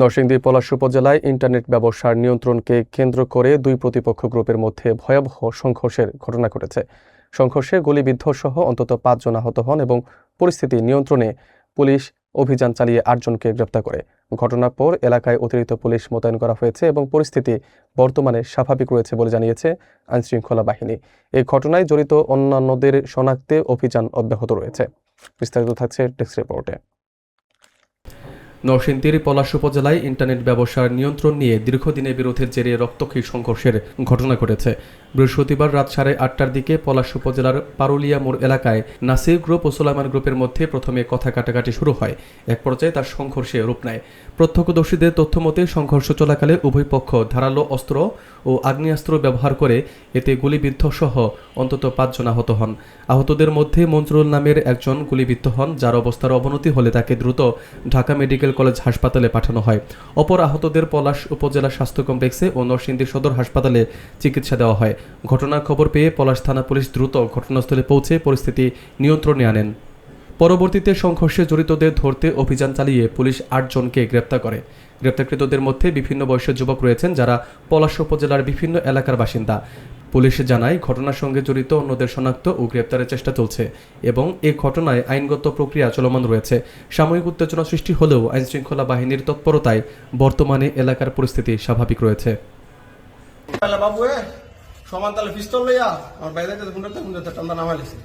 নরসিংদী পলাশ উপজেলায় ইন্টারনেট ব্যবসার নিয়ন্ত্রণকে কেন্দ্র করে দুই প্রতিপক্ষ গ্রুপের মধ্যে ভয়াবহ সংঘর্ষের ঘটনা ঘটেছে। সংঘর্ষে গুলিবিদ্ধ সহ অন্তত 5 জন আহত হন এবং পরিস্থিতি নিয়ন্ত্রণে পুলিশ অভিযান চালিয়ে 8 জনকে গ্রেপ্তার করে। ঘটনার পর এলাকায় অতিরিক্ত পুলিশ মোতায়েন করা হয়েছে এবং পরিস্থিতি বর্তমানে স্বাভাবিক রয়েছে বলে জানিয়েছে আইনশৃঙ্খলা বাহিনী। এই ঘটনায় জড়িত অন্যান্যদের শনাক্তে অভিযান অব্যাহত রয়েছে। বিস্তারিত থাকছে ডেস্ক রিপোর্টে। নরসিংদীর পলাশ উপজেলায় ইন্টারনেট ব্যবসার নিয়ন্ত্রণ নিয়ে দীর্ঘদিনের বিরোধের জেরে রক্তক্ষয়ী সংঘর্ষের ঘটনা ঘটেছে। বৃহস্পতিবার রাত 8:30টার দিকে পলাশ উপজেলার পারুলিয়া মোড় এলাকায় নাসির গ্রুপ ও সুলাইমান গ্রুপের মধ্যে প্রথমে কথা কাটাকাটি শুরু হয়। এক পর্যায়ে তার সংঘর্ষে রূপ নেয়। প্রত্যক্ষদর্শীদের তথ্যমতে সংঘর্ষ চলাকালে উভয় পক্ষ ধারালো অস্ত্র ও আগ্নেয়াস্ত্র ব্যবহার করে এতে গুলিবিদ্ধ সহ অন্তত 5 জন আহত হন। আহতদের মধ্যে মঞ্জুরুল নামের একজন গুলিবিদ্ধ হন, যার অবস্থার অবনতি হলে তাকে দ্রুত ঢাকা মেডিকেল কলেজ হাসপাতালে পাঠানো হয়। অপর আহতদের পলাশ উপজেলা স্বাস্থ্য কমপ্লেক্সে ও নরসিংদী সদর হাসপাতালে চিকিৎসা দেওয়া হয়। ঘটনার খবর পেয়ে পলাশ থানা পুলিশ দ্রুত ঘটনাস্থলে পৌঁছে পরিস্থিতি নিয়ন্ত্রণে আনেন। পরবর্তীতে সংঘর্ষে জড়িতদের ধরতে অভিযান চালিয়ে পুলিশ 8 জনকে গ্রেপ্তার করে। গ্রেপ্তারকৃতদের মধ্যে বিভিন্ন বয়সের যুবক রয়েছেন, যারা পলাশ উপজেলার বিভিন্ন এলাকার বাসিন্দা। পুলিশ জানায়, ঘটনার সঙ্গে জড়িত অন্যদের শনাক্ত ও গ্রেপ্তারের চেষ্টা চলছে এবং এই ঘটনায় আইনগত প্রক্রিয়া চলমান রয়েছে। সাময়িক উত্তেজনা সৃষ্টি হলেও আইনশৃঙ্খলা বাহিনীর তৎপরতায় বর্তমানে এলাকার পরিস্থিতি স্বাভাবিক রয়েছে। সমান তালে পিস্তল লইয়া আমার বাইরে হুন্ডাতে টান্দা নামাই লিছে,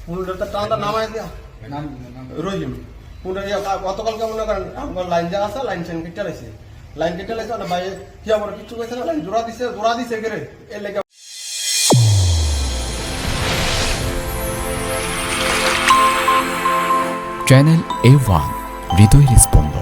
হুন্ডাতে টান্দা নামাই দিয়া রহিম হুন্ডা গতকালকে মনে করেন আমার লাইন যা আছে লাইন চেন কেটে লাইছে, লাইন কেটে লাইছে না বাইরে কি আমার কিছু কইছে না, লাইন জোড়া দিছে গেরে এর লেগে। চ্যানেল A1 হৃদয় স্পন্দন।